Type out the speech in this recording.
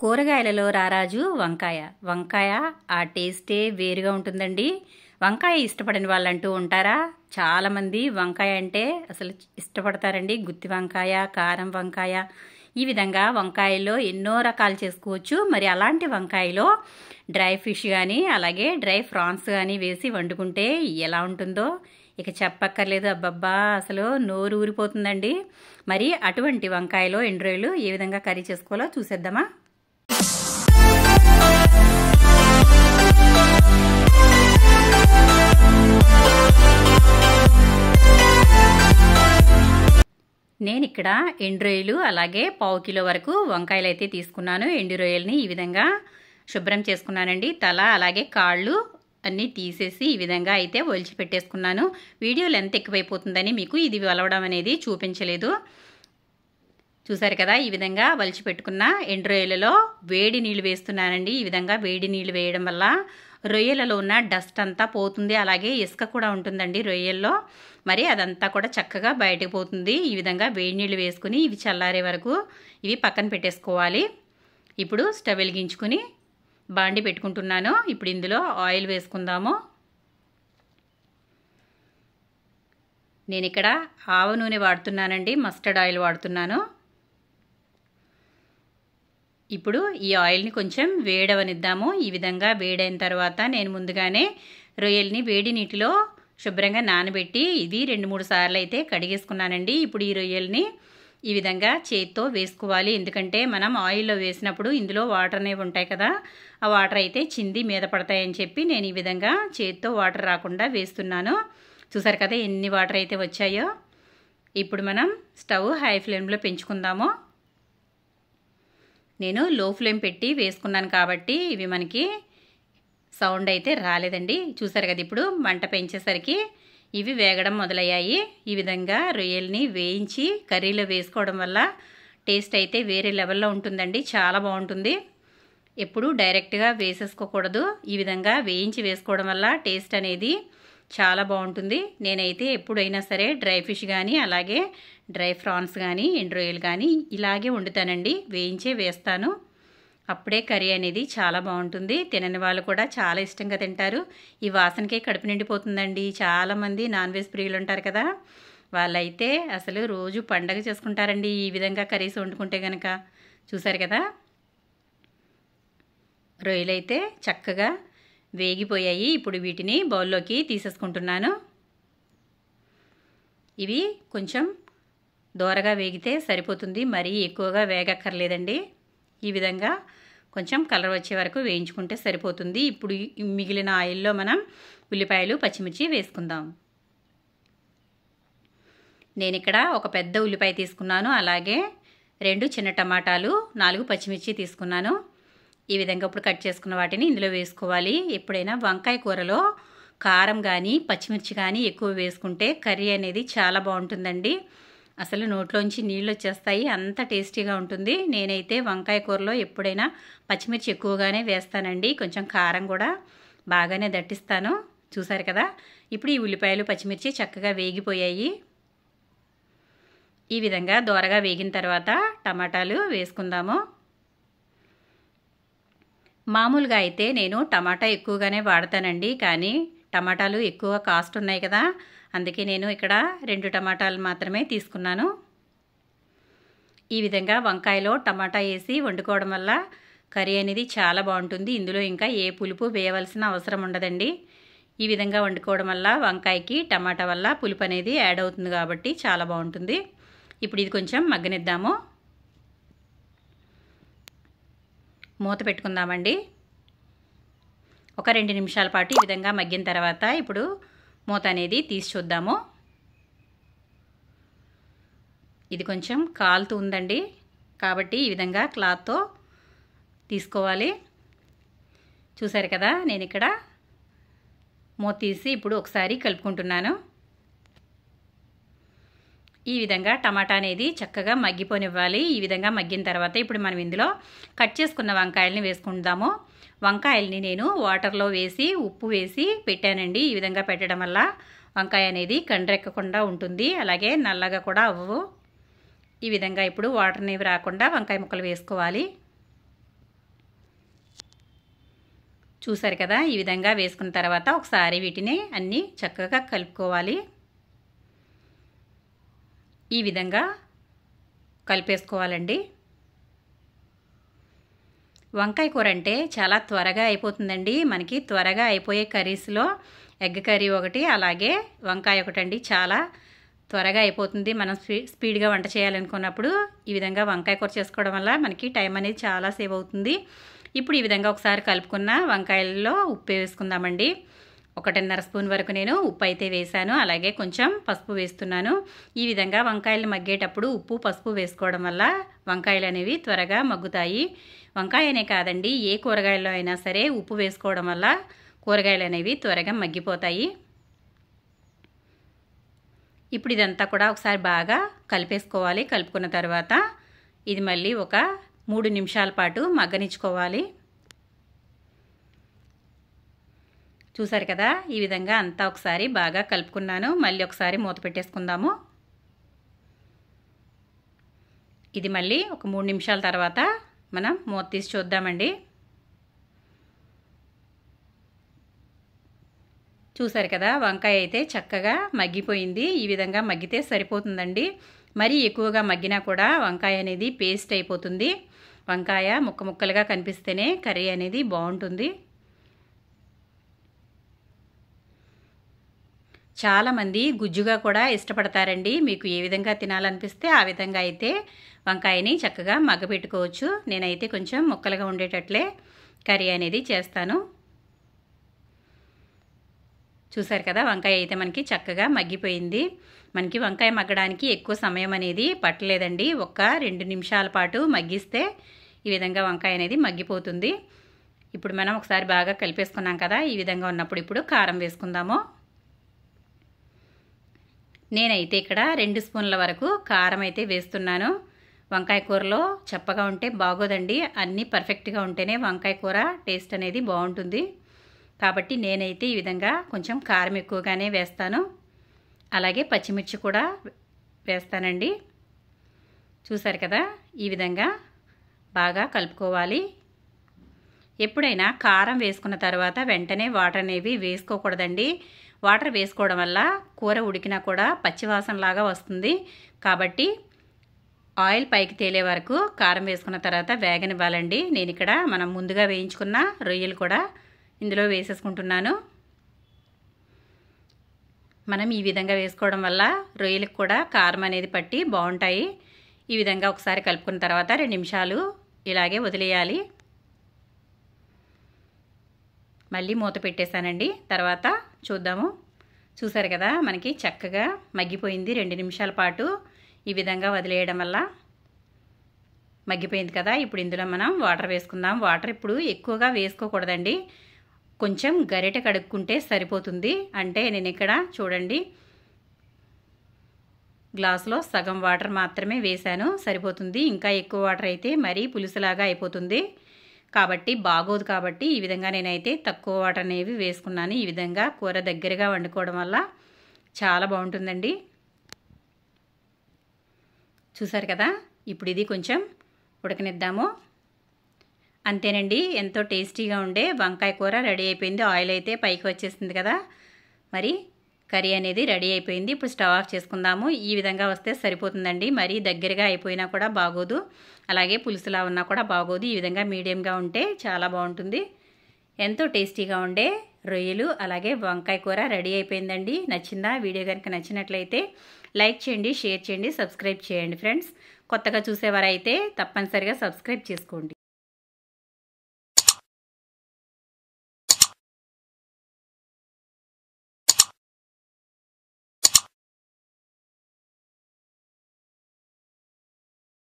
కూరగాయలలో రారాజు వంకాయ. వంకాయ ఆ టేస్టే వేరుగా ఉంటుందండి. వంకాయ ఇష్టపడని వాళ్ళంటూ ఉంటారా? చాలామంది వంకాయ అంటే అసలు ఇష్టపడతారండి. గుత్తి వంకాయ, కారం వంకాయ, ఈ విధంగా వంకాయలో ఎన్నో రకాలు చేసుకోవచ్చు. మరి అలాంటి వంకాయలో డ్రై ఫిష్ కానీ అలాగే డ్రై ఫ్రాన్స్ కానీ వేసి వండుకుంటే ఎలా ఉంటుందో ఇక చెప్పక్కర్లేదు. అబ్బబ్బా, అసలు నోరు ఊరిపోతుందండి. మరి అటువంటి వంకాయలో ఎండు రొయ్యలు ఏ విధంగా కర్రీ చేసుకోవాలో చూసేద్దామా? నేను ఇక్కడ ఎండు రొయ్యలు అలాగే పావు కిలో వరకు వంకాయలు అయితే తీసుకున్నాను. ఎండు రొయ్యలని ఈ విధంగా శుభ్రం చేసుకున్నానండి. తల అలాగే కాళ్ళు అన్నీ తీసేసి ఈ విధంగా అయితే ఒలిచి పెట్టేసుకున్నాను. వీడియో లెంత్ ఎక్కువైపోతుందని మీకు ఇది వలవడం అనేది చూపించలేదు. చూసారు కదా, ఈ విధంగా వలిచి పెట్టుకున్న ఎండు రొయ్యలలో వేడి నీళ్ళు వేస్తున్నానండి. ఈ విధంగా వేడి నీళ్ళు వేయడం వల్ల రొయ్యలలో ఉన్న డస్ట్ అంతా పోతుంది. అలాగే ఇసుక కూడా ఉంటుందండి రొయ్యల్లో, మరి అదంతా కూడా చక్కగా బయటకు పోతుంది. ఈ విధంగా వేడి నీళ్ళు వేసుకుని ఇవి చల్లారే వరకు ఇవి పక్కన పెట్టేసుకోవాలి. ఇప్పుడు స్టవ్ వెలిగించుకుని బాండి పెట్టుకుంటున్నాను. ఇప్పుడు ఇందులో ఆయిల్ వేసుకుందాము. నేను ఇక్కడ ఆవ నూనె వాడుతున్నానండి, మస్టర్డ్ ఆయిల్ వాడుతున్నాను. ఇప్పుడు ఈ ఆయిల్ని కొంచెం వేడవనిద్దాము. ఈ విధంగా వేడైన తర్వాత నేను ముందుగానే రొయ్యల్ని వేడి నీటిలో శుభ్రంగా నానబెట్టి ఇది 2-3 సార్లు అయితే కడిగేసుకున్నానండి. ఇప్పుడు ఈ రొయ్యల్ని ఈ విధంగా చేతితో వేసుకోవాలి. ఎందుకంటే మనం ఆయిల్లో వేసినప్పుడు ఇందులో వాటర్ అనేవి ఉంటాయి కదా, ఆ వాటర్ అయితే చింది మీద పడతాయని చెప్పి నేను ఈ విధంగా చేతితో వాటర్ రాకుండా వేస్తున్నాను. చూసారు కదా ఎన్ని వాటర్ అయితే వచ్చాయో. ఇప్పుడు మనం స్టవ్ హై ఫ్లేమ్లో పెంచుకుందాము. నేను లో ఫ్లేమ్ పెట్టి వేసుకున్నాను కాబట్టి ఇవి మనకి సౌండ్ అయితే రాలేదండి. చూసారు కదా, ఇప్పుడు మంట పెంచేసరికి ఇవి వేగడం మొదలయ్యాయి. ఈ విధంగా రొయ్యల్ని వేయించి కర్రీలో వేసుకోవడం వల్ల టేస్ట్ అయితే వేరే లెవెల్లో ఉంటుందండి. చాలా బాగుంటుంది. ఎప్పుడు డైరెక్ట్గా వేసేసుకోకూడదు. ఈ విధంగా వేయించి వేసుకోవడం వల్ల టేస్ట్ అనేది చాలా బాగుంటుంది. నేనైతే ఎప్పుడైనా సరే డ్రై ఫిష్ కానీ అలాగే డ్రై ఫ్రాన్స్ కానీ ఎండు రొయ్యలు కానీ ఇలాగే వండుతానండి. వేయించే వేస్తాను. అప్పుడే కర్రీ అనేది చాలా బాగుంటుంది. తినని వాళ్ళు కూడా చాలా ఇష్టంగా తింటారు. ఈ వాసనకే కడుపు నిండిపోతుందండి. చాలామంది నాన్ వెజ్ ప్రియులు ఉంటారు కదా, వాళ్ళైతే అసలు రోజు పండగ చేసుకుంటారండి ఈ విధంగా కర్రీస్ వండుకుంటే కనుక. చూసారు కదా, రొయ్యలు అయితే చక్కగా వేగిపోయాయి. ఇప్పుడు వీటిని బౌల్లోకి తీసేసుకుంటున్నాను. ఇవి కొంచెం దోరగా వేగితే సరిపోతుంది, మరీ ఎక్కువగా వేగక్కర్లేదండి. ఈ విధంగా కొంచెం కలర్ వచ్చే వరకు వేయించుకుంటే సరిపోతుంది. ఇప్పుడు మిగిలిన ఆయిల్లో మనం ఉల్లిపాయలు పచ్చిమిర్చి వేసుకుందాం. నేను ఇక్కడ ఒక పెద్ద ఉల్లిపాయ తీసుకున్నాను, అలాగే 2 చిన్న టమాటాలు, 4 పచ్చిమిర్చి తీసుకున్నాను. ఈ విధంగా ఇప్పుడు కట్ చేసుకున్న వాటిని ఇందులో వేసుకోవాలి. ఎప్పుడైనా వంకాయ కూరలో కారం కానీ పచ్చిమిర్చి కానీ ఎక్కువ వేసుకుంటే కర్రీ అనేది చాలా బాగుంటుందండి. అసలు నోట్లోంచి నీళ్ళు వచ్చేస్తాయి, అంత టేస్టీగా ఉంటుంది. నేనైతే వంకాయ కూరలో ఎప్పుడైనా పచ్చిమిర్చి ఎక్కువగానే వేస్తానండి. కొంచెం కారం కూడా బాగానే దట్టిస్తాను. చూసారు కదా, ఇప్పుడు ఈ ఉల్లిపాయలు పచ్చిమిర్చి చక్కగా వేగిపోయాయి. ఈ విధంగా దోరగా వేగిన తర్వాత టమాటాలు వేసుకుందాము. మామూలుగా అయితే నేను టమాటా ఎక్కువగానే వాడతానండి, కానీ టమాటాలు ఎక్కువ కాస్ట్ ఉన్నాయి కదా, అందుకే నేను ఇక్కడ 2 టమాటాలు మాత్రమే తీసుకున్నాను. ఈ విధంగా వంకాయలో టమాటా వేసి వండుకోవడం వల్ల కర్రీ అనేది చాలా బాగుంటుంది. ఇందులో ఇంకా ఏ పులుపు వేయవలసిన అవసరం ఉండదండి. ఈ విధంగా వండుకోవడం వల్ల వంకాయకి టమాటా వల్ల పులుపు అనేది యాడ్ అవుతుంది కాబట్టి చాలా బాగుంటుంది. ఇప్పుడు ఇది కొంచెం మగ్గనిద్దాము. మూత పెట్టుకుందామండి. ఒక 2 నిమిషాల పాటు ఈ విధంగా మగ్గిన తర్వాత ఇప్పుడు మూత అనేది తీసి చూద్దాము. ఇది కొంచెం కాలుతూ ఉందండి, కాబట్టి ఈ విధంగా క్లాత్తో తీసుకోవాలి. చూసారు కదా, నేను ఇక్కడ మూత తీసి ఇప్పుడు ఒకసారి కలుపుకుంటున్నాను. ఈ విధంగా టమాటా అనేది చక్కగా మగ్గిపోనివ్వాలి. ఈ విధంగా మగ్గిన తర్వాత ఇప్పుడు మనం ఇందులో కట్ చేసుకున్న వంకాయల్ని వేసుకుందాము. వంకాయల్ని నేను వాటర్లో వేసి ఉప్పు వేసి పెట్టానండి. ఈ విధంగా పెట్టడం వల్ల వంకాయ అనేది కండ్రెక్కకుండా ఉంటుంది, అలాగే నల్లగా కూడా అవ్వవు. ఈ విధంగా ఇప్పుడు వాటర్ అనేవి రాకుండా వంకాయ ముక్కలు వేసుకోవాలి. చూసారు కదా, ఈ విధంగా వేసుకున్న తర్వాత ఒకసారి వీటిని అన్నీ చక్కగా కలుపుకోవాలి. ఈ విధంగా కలిపేసుకోవాలండి. వంకాయ కూర అంటే చాలా త్వరగా అయిపోతుందండి. మనకి త్వరగా అయిపోయే కర్రీస్లో ఎగ్ కర్రీ ఒకటి, అలాగే వంకాయ ఒకటండి. చాలా త్వరగా అయిపోతుంది. మనం స్పీడ్గా వంట చేయాలనుకున్నప్పుడు ఈ విధంగా వంకాయ కూర చేసుకోవడం వల్ల మనకి టైం అనేది చాలా సేవ్ అవుతుంది. ఇప్పుడు ఈ విధంగా ఒకసారి కలుపుకున్న వంకాయల్లో ఉప్పు వేసుకుందామండి. 1.5 స్పూన్ వరకు నేను ఉప్పు అయితే వేసాను. అలాగే కొంచెం పసుపు వేస్తున్నాను. ఈ విధంగా వంకాయలు మగ్గేటప్పుడు ఉప్పు పసుపు వేసుకోవడం వల్ల వంకాయలు అనేవి త్వరగా మగ్గుతాయి. వంకాయనే కాదండి, ఏ కూరగాయల్లో అయినా సరే ఉప్పు వేసుకోవడం వల్ల కూరగాయలు అనేవి త్వరగా మగ్గిపోతాయి. ఇప్పుడు ఇదంతా కూడా ఒకసారి బాగా కలిపేసుకోవాలి. కలుపుకున్న తర్వాత ఇది మళ్ళీ ఒక 3 నిమిషాల పాటు మగ్గనిచ్చుకోవాలి. చూసారు కదా, ఈ విధంగా అంతా ఒకసారి బాగా కలుపుకున్నాను. మళ్ళీ ఒకసారి మూత పెట్టేసుకుందాము. ఇది మళ్ళీ ఒక 3 నిమిషాల తర్వాత మనం మూత తీసి చూద్దామండి. చూసారు కదా, వంకాయ అయితే చక్కగా మగ్గిపోయింది. ఈ విధంగా మగ్గితే సరిపోతుందండి. మరీ ఎక్కువగా మగ్గినా కూడా వంకాయ అనేది పేస్ట్ అయిపోతుంది. వంకాయ ముక్కలుగా కనిపిస్తేనే కర్రీ అనేది బాగుంటుంది. చాలామంది గుజ్జుగా కూడా ఇష్టపడతారండి. మీకు ఏ విధంగా తినాలనిపిస్తే ఆ విధంగా అయితే వంకాయని చక్కగా మగ్గపెట్టుకోవచ్చు. నేనైతే కొంచెం ముక్కలుగా ఉండేటట్లే కర్రీ అనేది చేస్తాను. చూసారు కదా, వంకాయ అయితే మనకి చక్కగా మగ్గిపోయింది. మనకి వంకాయ మగ్గడానికి ఎక్కువ సమయం అనేది పట్టలేదండి. 1-2 నిమిషాల పాటు మగ్గిస్తే ఈ విధంగా వంకాయ అనేది మగ్గిపోతుంది. ఇప్పుడు మనం ఒకసారి బాగా కలిపేసుకున్నాం కదా, ఈ విధంగా ఉన్నప్పుడు ఇప్పుడు కారం వేసుకుందాము. నేనైతే ఇక్కడ 2 స్పూన్ల వరకు కారం అయితే వేస్తున్నాను. వంకాయ కూరలో చప్పగా ఉంటే బాగోదండి. అన్నీ పర్ఫెక్ట్గా ఉంటేనే వంకాయ కూర టేస్ట్ అనేది బాగుంటుంది. కాబట్టి నేనైతే ఈ విధంగా కొంచెం కారం ఎక్కువగానే వేస్తాను. అలాగే పచ్చిమిర్చి కూడా వేస్తానండి. చూసారు కదా, ఈ విధంగా బాగా కలుపుకోవాలి. ఎప్పుడైనా కారం వేసుకున్న తర్వాత వెంటనే వాటర్ అనేవి వేసుకోకూడదండి. వాటర్ వేసుకోవడం వల్ల కూర ఉడికినా కూడా పచ్చివాసనలాగా వస్తుంది. కాబట్టి ఆయిల్ పైకి తేలే వరకు కారం వేసుకున్న తర్వాత వేగనివ్వాలండి. నేను ఇక్కడ మనం ముందుగా వేయించుకున్న రొయ్యలు కూడా ఇందులో వేసేసుకుంటున్నాను. మనం ఈ విధంగా వేసుకోవడం వల్ల రొయ్యలకు కూడా కారం అనేది పట్టి బాగుంటాయి. ఈ విధంగా ఒకసారి కలుపుకున్న తర్వాత 2 నిమిషాలు ఇలాగే వదిలేయాలి. మళ్ళీ మూత పెట్టేశానండి. తర్వాత చూద్దాము. చూసారు కదా, మనకి చక్కగా మగ్గిపోయింది. 2 నిమిషాల పాటు ఈ విధంగా వదిలేయడం వల్ల మగ్గిపోయింది కదా. ఇప్పుడు ఇందులో మనం వాటర్ వేసుకుందాం. వాటర్ ఇప్పుడు ఎక్కువగా వేసుకోకూడదండి. కొంచెం గరిటె కడుక్కుంటే సరిపోతుంది. అంటే నేను ఇక్కడ చూడండి, గ్లాసులో సగం వాటర్ మాత్రమే వేశాను, సరిపోతుంది. ఇంకా ఎక్కువ వాటర్ అయితే మరీ పులుసులాగా అయిపోతుంది. కాబట్టి బాగోదు. కాబట్టి ఈ విధంగా నేనైతే తక్కువ వాటర్ అనేవి వేసుకున్నాను. ఈ విధంగా కూర దగ్గరగా వండుకోవడం వల్ల చాలా బాగుంటుందండి. చూసారు కదా, ఇప్పుడు ఇది కొంచెం ఉడకనిద్దాము. అంతేనండి, ఎంతో టేస్టీగా ఉండే వంకాయ కూర రెడీ అయిపోయింది. ఆయిల్ అయితే పైకి వచ్చేసింది కదా, మరి కర్రీ అనేది రెడీ అయిపోయింది. ఇప్పుడు స్టవ్ ఆఫ్ చేసుకుందాము. ఈ విధంగా వస్తే సరిపోతుందండి. మరీ దగ్గరగా అయిపోయినా కూడా బాగోదు, అలాగే పులుసులా ఉన్నా కూడా బాగోదు. ఈ విధంగా మీడియంగా ఉంటే చాలా బాగుంటుంది. ఎంతో టేస్టీగా ఉండే రొయ్యలు అలాగే వంకాయ కూర రెడీ అయిపోయిందండి. నచ్చిందా? వీడియో కనుక నచ్చినట్లయితే లైక్ చేయండి, షేర్ చేయండి, సబ్స్క్రైబ్ చేయండి ఫ్రెండ్స్. కొత్తగా చూసేవారైతే తప్పనిసరిగా సబ్స్క్రైబ్ చేసుకోండి.